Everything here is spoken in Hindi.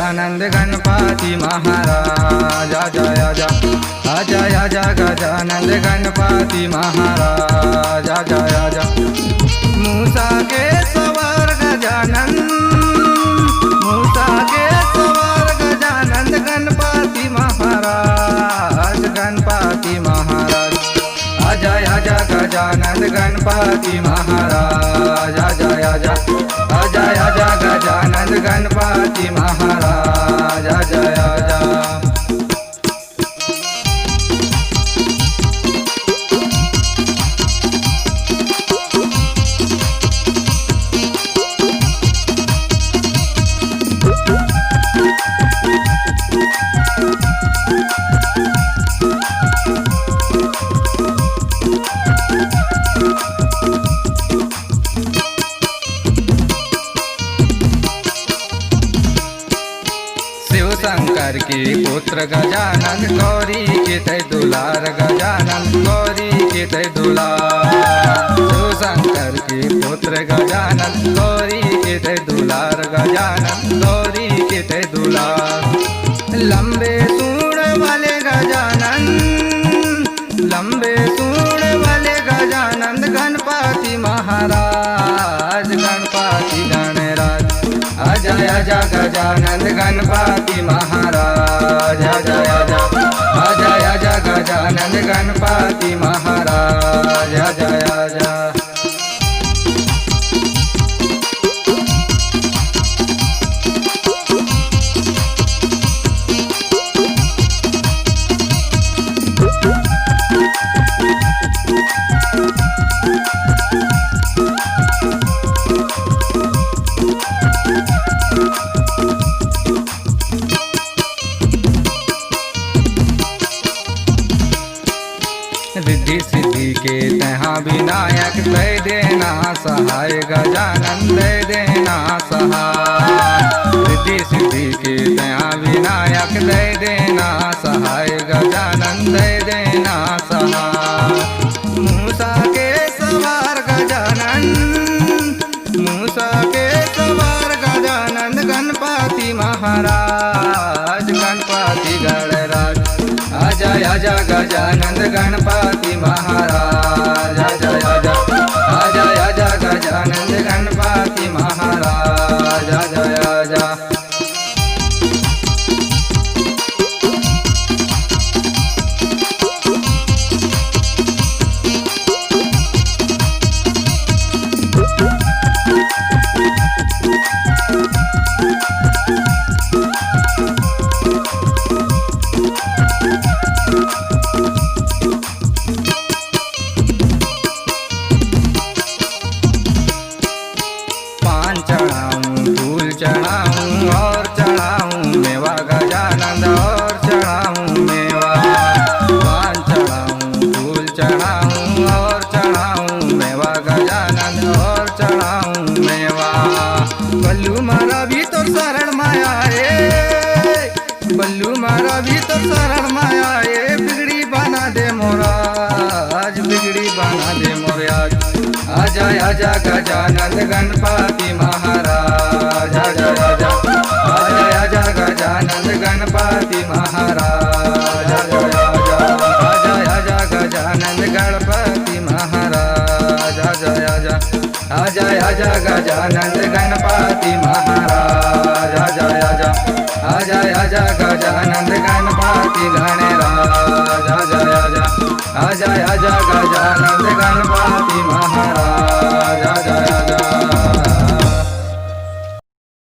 गजानंद गणपति महाराज आजा आजा आजा आजा गजानंद गणपति महाराज आजा आजा। मूसा के सवार गजानंद, मूसा के सवार गजानंद गणपति महाराज, गणपति महाराज आजा आजा गजानंद गणपति महाराज आजा आजा आजा आजा गजानंद गणपति महाराज आजा आजा। शंकर के पुत्र गजानन गौरी के तय दुलार, गजानन गौरी के तय दुलार। शिव शंकर के पुत्र गजानन गौरी के तय दुलार, गजानन गौरी के तय दुलार। लंबे सूंड वाले गजानन, लंबे सूंड वाले गजानंद गणपति महाराज, गणपति गणराज आजा आजा गजानंद गणपति महाराज आजा आजा आजा आजा गजानंद गणपति महाराज आजा आजा। रिद्धि सिद्धि के तहाँ विनायक दे देना सहाय, गजानन दे देना सहाय। रिद्धि सिद्धि के तहाँ विनायक दे देना सहाय, गजानन दे देना सहाय। मूसा के सवार गजानन, मूसा के सवार गजानन गणपति महाराज, गणपति गणराज आजा आजा गजानंद गणपति महाराज आजा आजा आजा आजा गजानंद गणपति महाराज आजा आजा। फूल चढ़ाऊं और चढ़ाऊं मेवा गजानंद और चढ़ाऊं मेवा। पान चढ़ाऊं फूल चढ़ाऊं और चढ़ाऊं मेवा गजानंद और चढ़ाऊं मेवा। बल्लू मारा भी तो शरण माया रे, बल्लू मारा भी तो शरण माया रे। बिगड़ी बना दे मोरा आज, बिगड़ी बना दे मोरे आज आजा आजा गजानंद गणपति महाराज आजा आजा आजा आजा गजानंद गणपति महाराज आजा आजा आजा आजा गजानंद गणपति महाराज आजा आजा आजा आजा गजानंद गणपति महाराज आजा आजा आजा आजा गजानंद गणपति गणराज आजा आजा आजा आजा गजानंद गणपति महाराज।